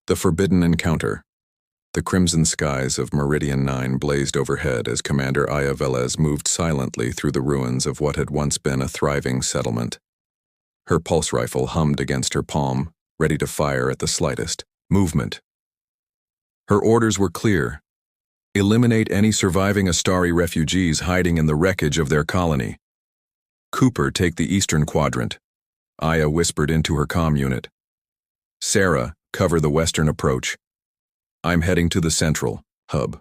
The Forbidden Encounter. The crimson skies of Meridian 9 blazed overhead as Commander Aya Velez moved silently through the ruins of what had once been a thriving settlement. Her pulse rifle hummed against her palm, ready to fire at the slightest movement. Her orders were clear. Eliminate any surviving Astari refugees hiding in the wreckage of their colony. Cooper, take the eastern quadrant. Aya whispered into her comm unit. Sarah, cover the western approach. I'm heading to the central hub.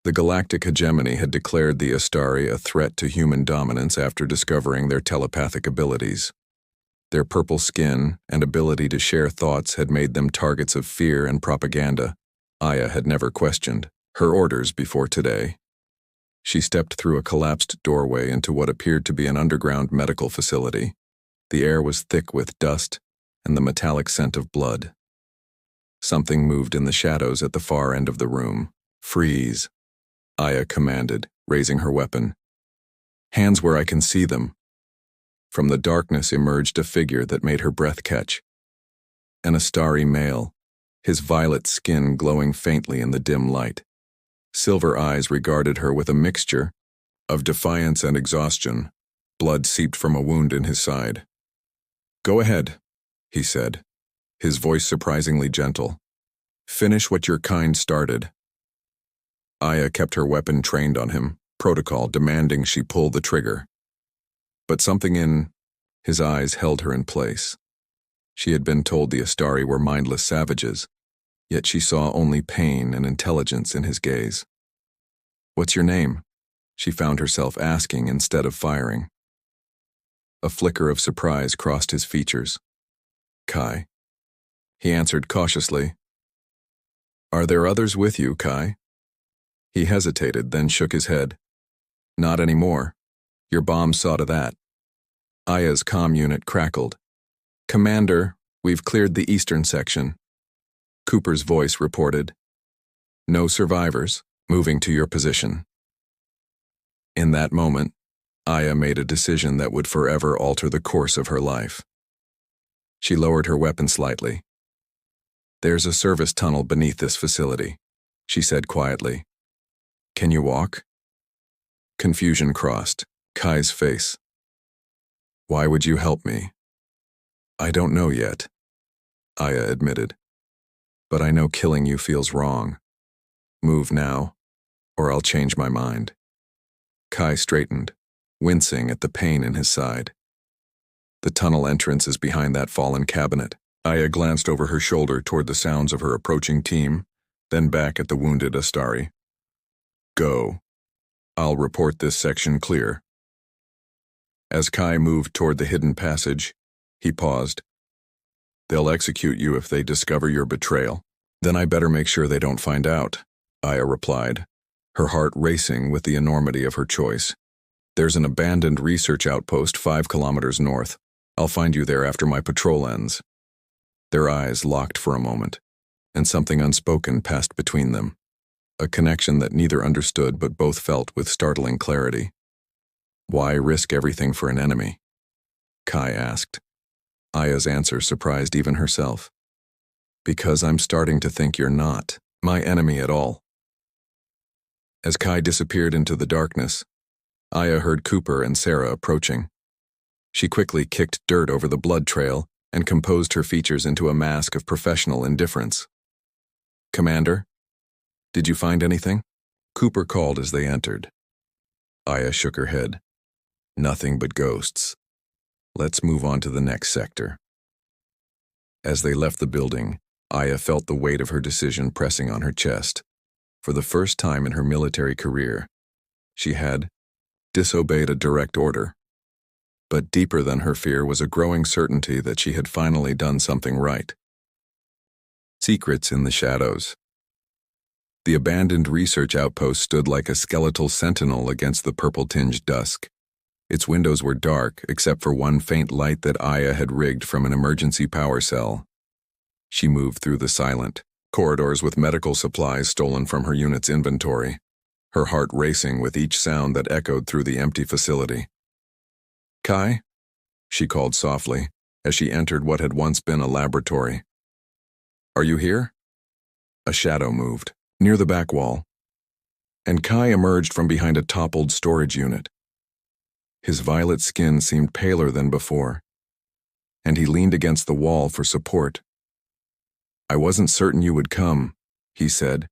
The galactic hegemony had declared the Astari a threat to human dominance after discovering their telepathic abilities. Their purple skin and ability to share thoughts had made them targets of fear and propaganda. Aya had never questioned her orders before today. She stepped through a collapsed doorway into what appeared to be an underground medical facility. The air was thick with dust and the metallic scent of blood. Something moved in the shadows at the far end of the room. Freeze, Aya commanded, raising her weapon. Hands where I can see them. From the darkness emerged a figure that made her breath catch. An Astari male, his violet skin glowing faintly in the dim light. Silver eyes regarded her with a mixture of defiance and exhaustion. Blood seeped from a wound in his side. Go ahead, he said, his voice surprisingly gentle. Finish what your kind started. Aya kept her weapon trained on him, protocol demanding she pull the trigger. But something in his eyes held her in place. She had been told the Astari were mindless savages, yet she saw only pain and intelligence in his gaze. What's your name? She found herself asking instead of firing. A flicker of surprise crossed his features. Kai. He answered cautiously. Are there others with you, Kai? He hesitated, then shook his head. Not anymore. Your bomb saw to that. Aya's comm unit crackled. Commander, we've cleared the eastern section. Cooper's voice reported. No survivors, moving to your position. In that moment, Aya made a decision that would forever alter the course of her life. She lowered her weapon slightly. There's a service tunnel beneath this facility, she said quietly. Can you walk? Confusion crossed Kai's face. Why would you help me? I don't know yet, Aya admitted. But I know killing you feels wrong. Move now, or I'll change my mind. Kai straightened, wincing at the pain in his side. The tunnel entrance is behind that fallen cabinet. Aya glanced over her shoulder toward the sounds of her approaching team, then back at the wounded Astari. Go. I'll report this section clear. As Kai moved toward the hidden passage, he paused. They'll execute you if they discover your betrayal. Then I better make sure they don't find out, Aya replied, her heart racing with the enormity of her choice. There's an abandoned research outpost 5 kilometers north. I'll find you there after my patrol ends. Their eyes locked for a moment, and something unspoken passed between them, a connection that neither understood but both felt with startling clarity. Why risk everything for an enemy? Kai asked. Aya's answer surprised even herself. Because I'm starting to think you're not my enemy at all. As Kai disappeared into the darkness, Aya heard Cooper and Sarah approaching. She quickly kicked dirt over the blood trail and composed her features into a mask of professional indifference. Commander, did you find anything? Cooper called as they entered. Aya shook her head. Nothing but ghosts. Let's move on to the next sector. As they left the building, Aya felt the weight of her decision pressing on her chest. For the first time in her military career, she had disobeyed a direct order. But deeper than her fear was a growing certainty that she had finally done something right. Secrets in the shadows. The abandoned research outpost stood like a skeletal sentinel against the purple-tinged dusk. Its windows were dark, except for one faint light that Aya had rigged from an emergency power cell. She moved through the silent corridors with medical supplies stolen from her unit's inventory, her heart racing with each sound that echoed through the empty facility. Kai? She called softly, as she entered what had once been a laboratory. Are you here? A shadow moved, near the back wall, and Kai emerged from behind a toppled storage unit. His violet skin seemed paler than before, and he leaned against the wall for support. "I wasn't certain you would come," he said,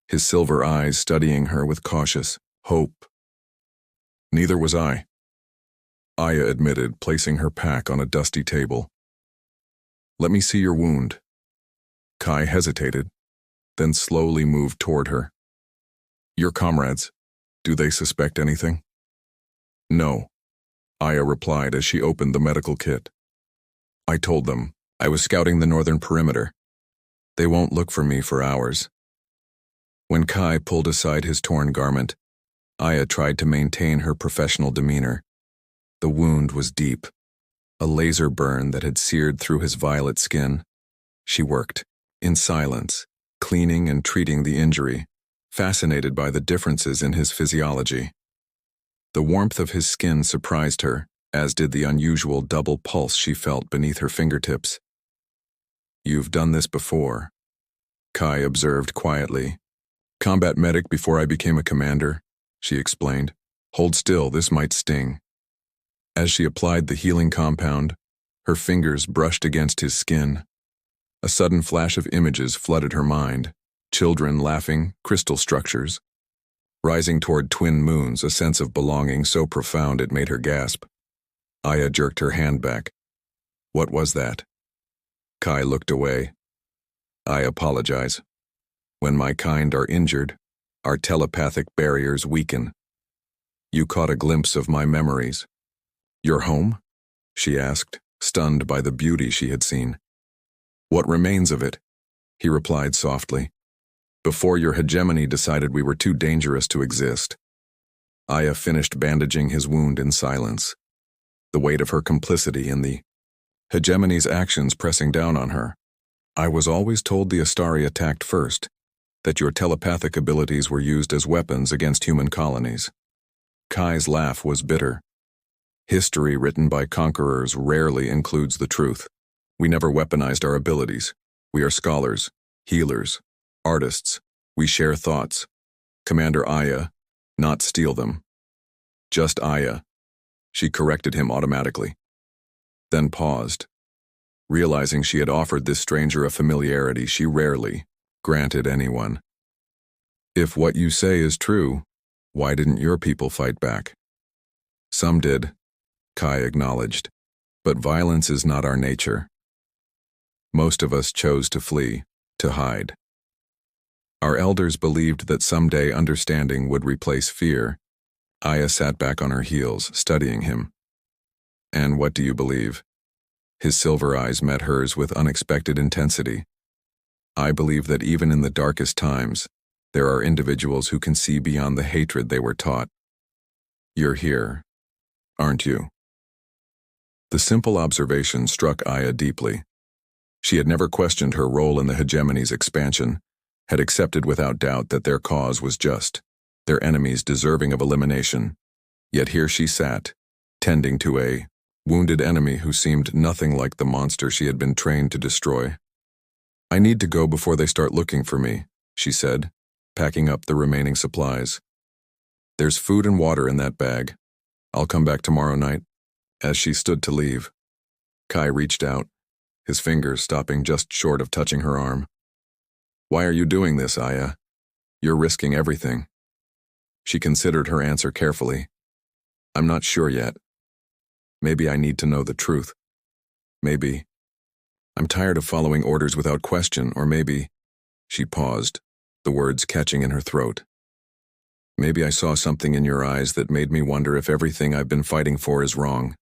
his silver eyes studying her with cautious hope. "Neither was I," Aya admitted, placing her pack on a dusty table. "Let me see your wound." Kai hesitated, then slowly moved toward her. "Your comrades, do they suspect anything?" "No," Aya replied as she opened the medical kit. "I told them I was scouting the northern perimeter. They won't look for me for hours." When Kai pulled aside his torn garment, Aya tried to maintain her professional demeanor. The wound was deep, a laser burn that had seared through his violet skin. She worked, in silence, cleaning and treating the injury, fascinated by the differences in his physiology. The warmth of his skin surprised her, as did the unusual double pulse she felt beneath her fingertips. "You've done this before," Kai observed quietly. "Combat medic before I became a commander," she explained. "Hold still, this might sting." As she applied the healing compound, her fingers brushed against his skin. A sudden flash of images flooded her mind. Children laughing, crystal structures. Rising toward twin moons, a sense of belonging so profound it made her gasp. Aya jerked her hand back. "What was that?" Kai looked away. "I apologize. When my kind are injured, our telepathic barriers weaken. You caught a glimpse of my memories." "Your home?" she asked, stunned by the beauty she had seen. "What remains of it?" he replied softly. "Before your hegemony decided we were too dangerous to exist." Aya finished bandaging his wound in silence, the weight of her complicity in the hegemony's actions pressing down on her. "I was always told the Astari attacked first, that your telepathic abilities were used as weapons against human colonies." Kai's laugh was bitter. "History written by conquerors rarely includes the truth. We never weaponized our abilities. We are scholars, healers, artists. We share thoughts. Commander Aya, not steal them." "Just Aya," she corrected him automatically. Then paused, realizing she had offered this stranger a familiarity she rarely granted anyone. "If what you say is true, why didn't your people fight back?" "Some did," Kai acknowledged, "but violence is not our nature. Most of us chose to flee, to hide. Our elders believed that someday understanding would replace fear." Aya sat back on her heels, studying him. "And what do you believe?" His silver eyes met hers with unexpected intensity. "I believe that even in the darkest times, there are individuals who can see beyond the hatred they were taught. You're here, aren't you?" The simple observation struck Aya deeply. She had never questioned her role in the hegemony's expansion, had accepted without doubt that their cause was just, their enemies deserving of elimination. Yet here she sat, tending to a wounded enemy who seemed nothing like the monster she had been trained to destroy. "I need to go before they start looking for me," she said, packing up the remaining supplies. "There's food and water in that bag. I'll come back tomorrow night." As she stood to leave, Kai reached out, his fingers stopping just short of touching her arm. "Why are you doing this, Aya? You're risking everything." She considered her answer carefully. "I'm not sure yet. Maybe I need to know the truth. Maybe I'm tired of following orders without question, or maybe..." She paused, the words catching in her throat. "Maybe I saw something in your eyes that made me wonder if everything I've been fighting for is wrong."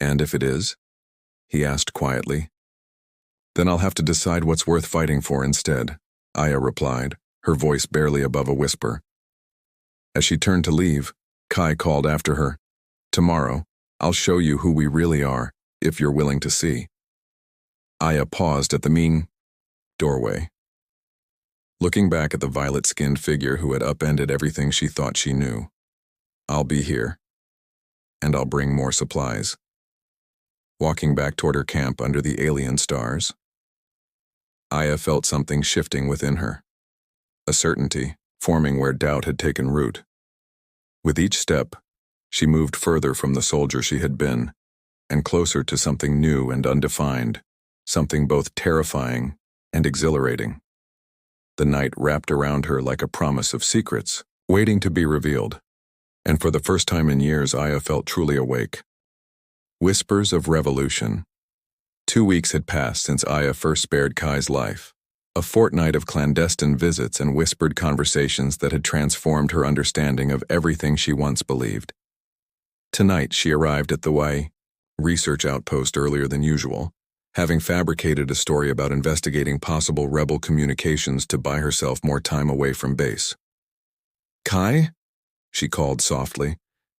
"And if it is?" he asked quietly. "Then I'll have to decide what's worth fighting for instead," Aya replied, her voice barely above a whisper. As she turned to leave, Kai called after her, "Tomorrow, I'll show you who we really are, if you're willing to see." Aya paused at the mean doorway, looking back at the violet-skinned figure who had upended everything she thought she knew. "I'll be here, and I'll bring more supplies." Walking back toward her camp under the alien stars, Aya felt something shifting within her, a certainty forming where doubt had taken root. With each step, she moved further from the soldier she had been, and closer to something new and undefined, something both terrifying and exhilarating. The night wrapped around her like a promise of secrets, waiting to be revealed. And for the first time in years, Aya felt truly awake. Whispers of revolution. 2 weeks had passed since Aya first spared Kai's life, a fortnight of clandestine visits and whispered conversations that had transformed her understanding of everything she once believed. Tonight, she arrived at the Y research outpost earlier than usual, having fabricated a story about investigating possible rebel communications to buy herself more time away from base. "Kai?" she called softly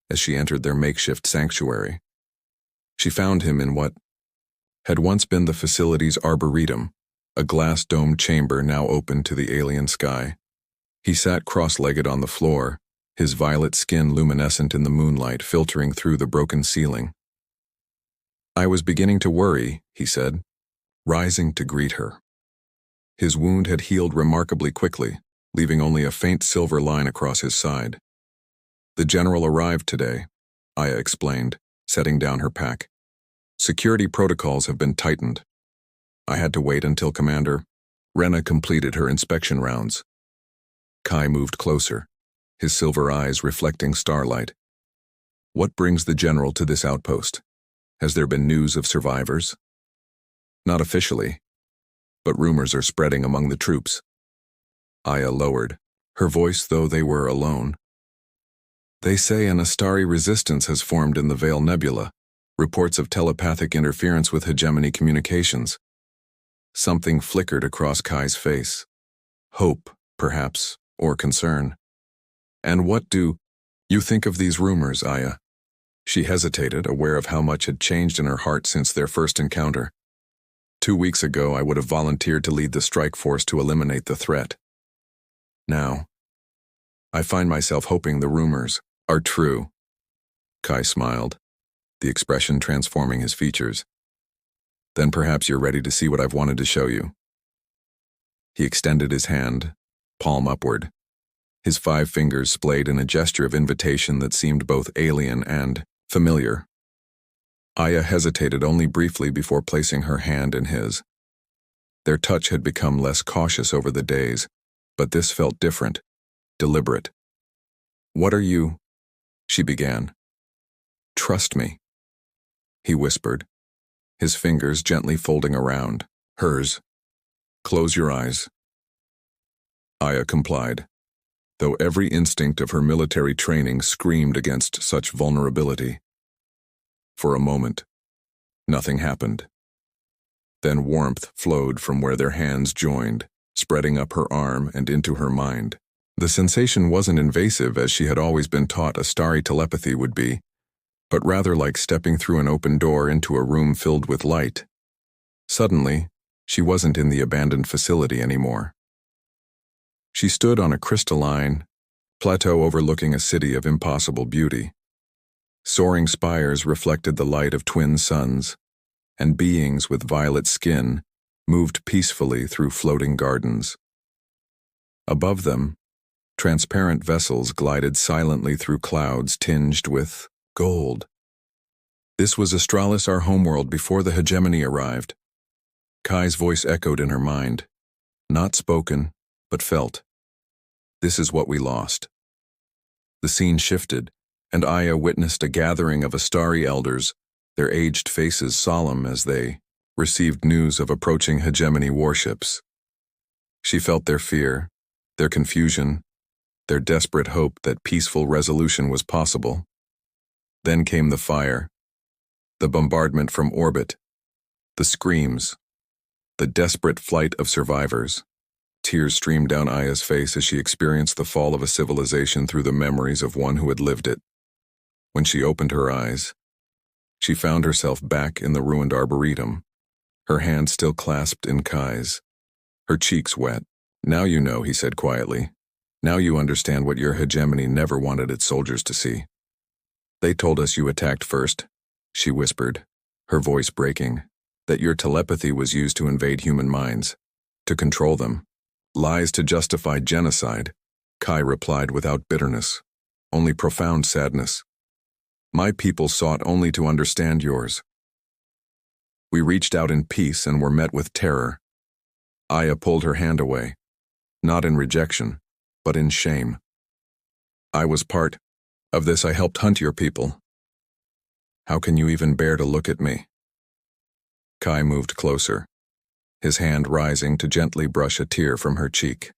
as she entered their makeshift sanctuary. She found him in what had once been the facility's arboretum, a glass-domed chamber now open to the alien sky. He sat cross-legged on the floor, his violet skin luminescent in the moonlight filtering through the broken ceiling. "I was beginning to worry," he said, rising to greet her. His wound had healed remarkably quickly, leaving only a faint silver line across his side. "The general arrived today," Aya explained, setting down her pack. "Security protocols have been tightened. I had to wait until Commander Rena completed her inspection rounds." Kai moved closer, his silver eyes reflecting starlight. "What brings the general to this outpost? Has there been news of survivors?" "Not officially, but rumors are spreading among the troops." Aya lowered, her voice though they were alone. "They say an Astari resistance has formed in the Veil Nebula, reports of telepathic interference with hegemony communications." Something flickered across Kai's face. Hope, perhaps, or concern. "And what do you think of these rumors, Aya?" She hesitated, aware of how much had changed in her heart since their first encounter. 2 weeks ago, I would have volunteered to lead the strike force to eliminate the threat. Now, I find myself hoping the rumors are true. Kai smiled, the expression transforming his features. "Then perhaps you're ready to see what I've wanted to show you." He extended his hand, palm upward, his 5 fingers splayed in a gesture of invitation that seemed both alien and familiar. Aya hesitated only briefly before placing her hand in his. Their touch had become less cautious over the days, but this felt different, deliberate. "What are you?" she began. "Trust me," he whispered, his fingers gently folding around hers. "Close your eyes." Aya complied, though every instinct of her military training screamed against such vulnerability. For a moment, nothing happened. Then warmth flowed from where their hands joined, spreading up her arm and into her mind. The sensation wasn't invasive as she had always been taught Astari telepathy would be, but rather like stepping through an open door into a room filled with light. Suddenly, she wasn't in the abandoned facility anymore. She stood on a crystalline plateau overlooking a city of impossible beauty. Soaring spires reflected the light of twin suns, and beings with violet skin moved peacefully through floating gardens. Above them, transparent vessels glided silently through clouds tinged with gold. This was Astralis, our homeworld, before the hegemony arrived. Kai's voice echoed in her mind, not spoken, but felt. This is what we lost. The scene shifted, and Aya witnessed a gathering of Astari elders, their aged faces solemn as they received news of approaching hegemony warships. She felt their fear, their confusion, their desperate hope that peaceful resolution was possible. Then came the fire, the bombardment from orbit, the screams, the desperate flight of survivors. Tears streamed down Aya's face as she experienced the fall of a civilization through the memories of one who had lived it. When she opened her eyes, she found herself back in the ruined arboretum, her hand still clasped in Kai's, her cheeks wet. "Now you know," he said quietly. "Now you understand what your hegemony never wanted its soldiers to see. They told us you attacked first," she whispered, her voice breaking, "that your telepathy was used to invade human minds, to control them. Lies to justify genocide, Kai replied without bitterness, only profound sadness. My people sought only to understand yours. We reached out in peace and were met with terror. Aya pulled her hand away, not in rejection, but in shame. I was part of this. I helped hunt your people. How can you even bear to look at me? Kai moved closer, his hand rising to gently brush a tear from her cheek.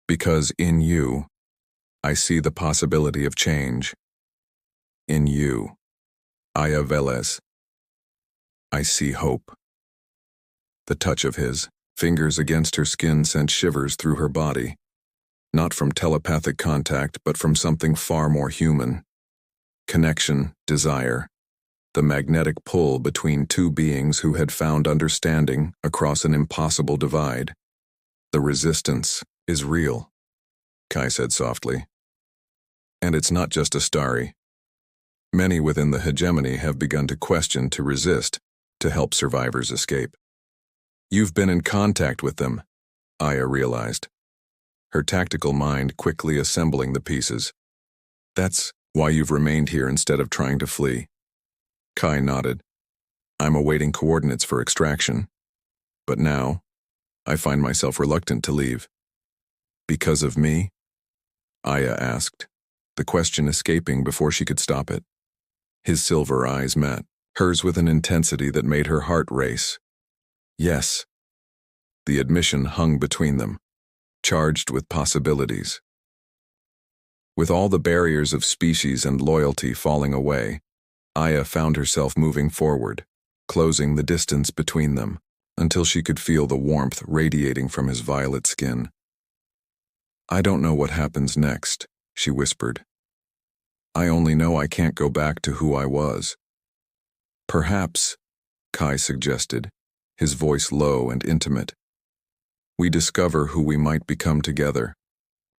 Because in you, I see the possibility of change. In you, Aya Velez, I see hope. The touch of his fingers against her skin sent shivers through her body, not from telepathic contact, but from something far more human. Connection, desire, the magnetic pull between two beings who had found understanding across an impossible divide. The resistance is real, Kai said softly. And it's not just Astari. Many within the hegemony have begun to question, to resist, to help survivors escape. You've been in contact with them, Aya realized, her tactical mind quickly assembling the pieces. That's why you've remained here instead of trying to flee. Kai nodded. I'm awaiting coordinates for extraction. But now, I find myself reluctant to leave. Because of me? Aya asked, the question escaping before she could stop it. His silver eyes met, hers with an intensity that made her heart race. Yes. The admission hung between them, charged with possibilities. With all the barriers of species and loyalty falling away, Aya found herself moving forward, closing the distance between them, until she could feel the warmth radiating from his violet skin. I don't know what happens next, she whispered. I only know I can't go back to who I was. Perhaps, Kai suggested, his voice low and intimate. We discover who we might become together.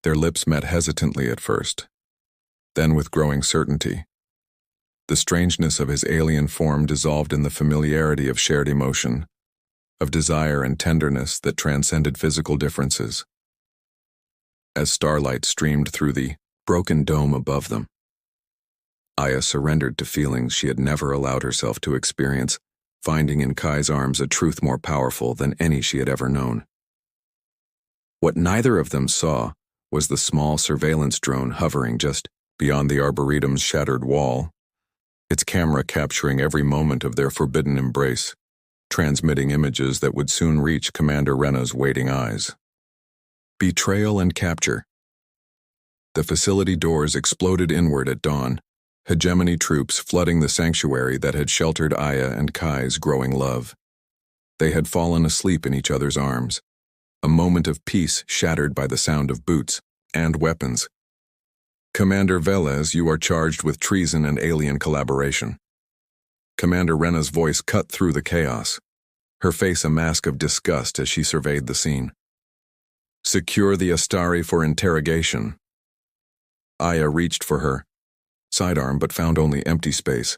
Their lips met hesitantly at first, then with growing certainty. The strangeness of his alien form dissolved in the familiarity of shared emotion, of desire and tenderness that transcended physical differences. As starlight streamed through the broken dome above them, Aya surrendered to feelings she had never allowed herself to experience, finding in Kai's arms a truth more powerful than any she had ever known. What neither of them saw was the small surveillance drone hovering just beyond the Arboretum's shattered wall, its camera capturing every moment of their forbidden embrace, transmitting images that would soon reach Commander Rena's waiting eyes. Betrayal and capture. The facility doors exploded inward at dawn, hegemony troops flooding the sanctuary that had sheltered Aya and Kai's growing love. They had fallen asleep in each other's arms, a moment of peace shattered by the sound of boots and weapons. Commander Velez, you are charged with treason and alien collaboration. Commander Rena's voice cut through the chaos, her face a mask of disgust as she surveyed the scene. Secure the Astari for interrogation. Aya reached for her sidearm but found only empty space.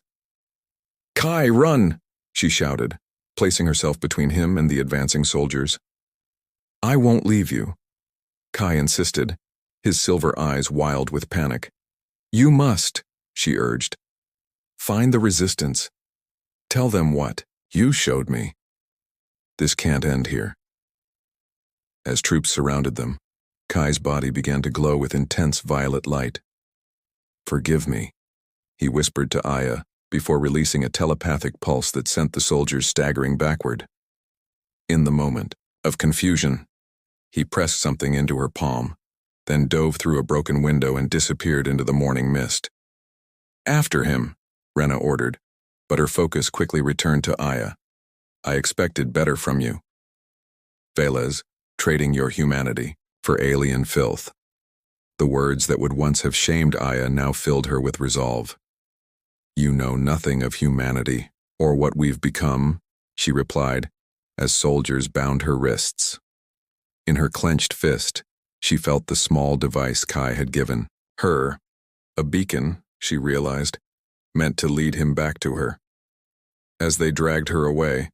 Kai, run! She shouted, placing herself between him and the advancing soldiers. I won't leave you, Kai insisted, his silver eyes wild with panic. You must, she urged. Find the resistance. Tell them what you showed me. This can't end here. As troops surrounded them, Kai's body began to glow with intense violet light. Forgive me, he whispered to Aya before releasing a telepathic pulse that sent the soldiers staggering backward. In the moment of confusion, he pressed something into her palm, then dove through a broken window and disappeared into the morning mist. After him, Rena ordered, but her focus quickly returned to Aya. I expected better from you. Velez, trading your humanity for alien filth. The words that would once have shamed Aya now filled her with resolve. You know nothing of humanity, or what we've become, she replied, as soldiers bound her wrists. In her clenched fist, she felt the small device Kai had given her, a beacon, she realized, meant to lead him back to her. As they dragged her away,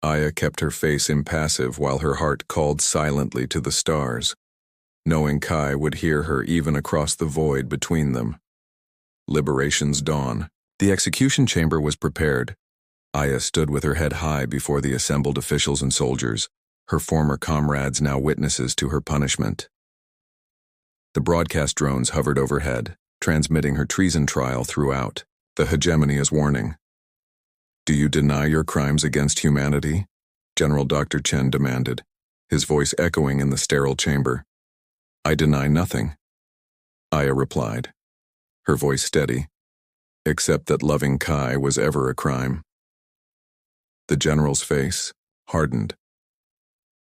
Aya kept her face impassive while her heart called silently to the stars, knowing Kai would hear her even across the void between them. Liberation's dawn. The execution chamber was prepared. Aya stood with her head high before the assembled officials and soldiers, her former comrades now witnesses to her punishment. The broadcast drones hovered overhead, transmitting her treason trial throughout, the hegemony as warning. "Do you deny your crimes against humanity?" General Dr. Chen demanded, his voice echoing in the sterile chamber. "I deny nothing," Aya replied, her voice steady, "except that loving Kai was ever a crime." The general's face hardened.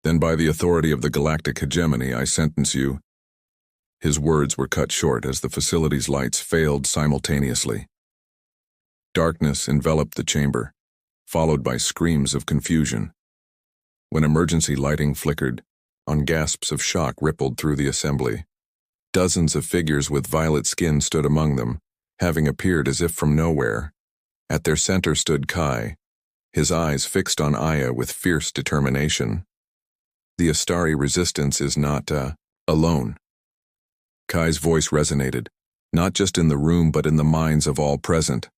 "Then by the authority of the galactic hegemony, I sentence you." His words were cut short as the facility's lights failed simultaneously. Darkness enveloped the chamber, followed by screams of confusion. When emergency lighting flickered, gasps of shock rippled through the assembly. Dozens of figures with violet skin stood among them, having appeared as if from nowhere. At their center stood Kai, his eyes fixed on Aya with fierce determination. "The Astari resistance is not, alone." Kai's voice resonated, not just in the room but in the minds of all present.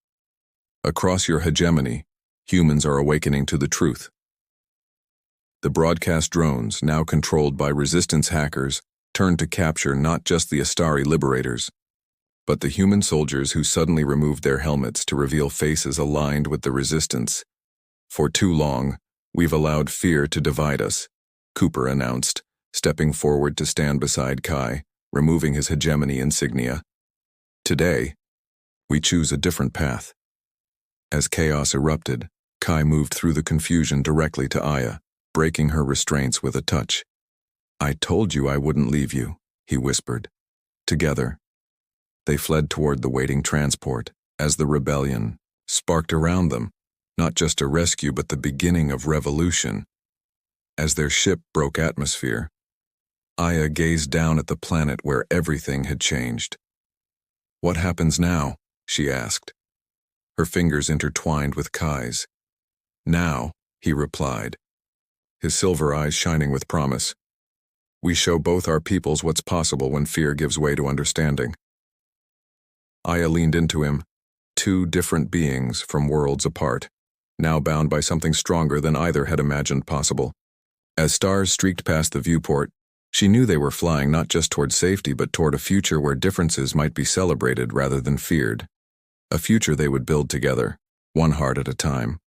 "Across your hegemony, humans are awakening to the truth." The broadcast drones, now controlled by resistance hackers, turned to capture not just the Astari liberators, but the human soldiers who suddenly removed their helmets to reveal faces aligned with the resistance. "For too long, we've allowed fear to divide us," Cooper announced, stepping forward to stand beside Kai, removing his hegemony insignia. "Today, we choose a different path." As chaos erupted, Kai moved through the confusion directly to Aya, breaking her restraints with a touch. "I told you I wouldn't leave you," he whispered. Together, they fled toward the waiting transport as the rebellion sparked around them, not just a rescue but the beginning of revolution. As their ship broke atmosphere, Aya gazed down at the planet where everything had changed. "What happens now?" she asked, her fingers intertwined with Kai's. "Now," he replied, his silver eyes shining with promise, "we show both our peoples what's possible when fear gives way to understanding." Aya leaned into him, two different beings from worlds apart, now bound by something stronger than either had imagined possible. As stars streaked past the viewport, she knew they were flying not just toward safety but toward a future where differences might be celebrated rather than feared. A future they would build together, one heart at a time.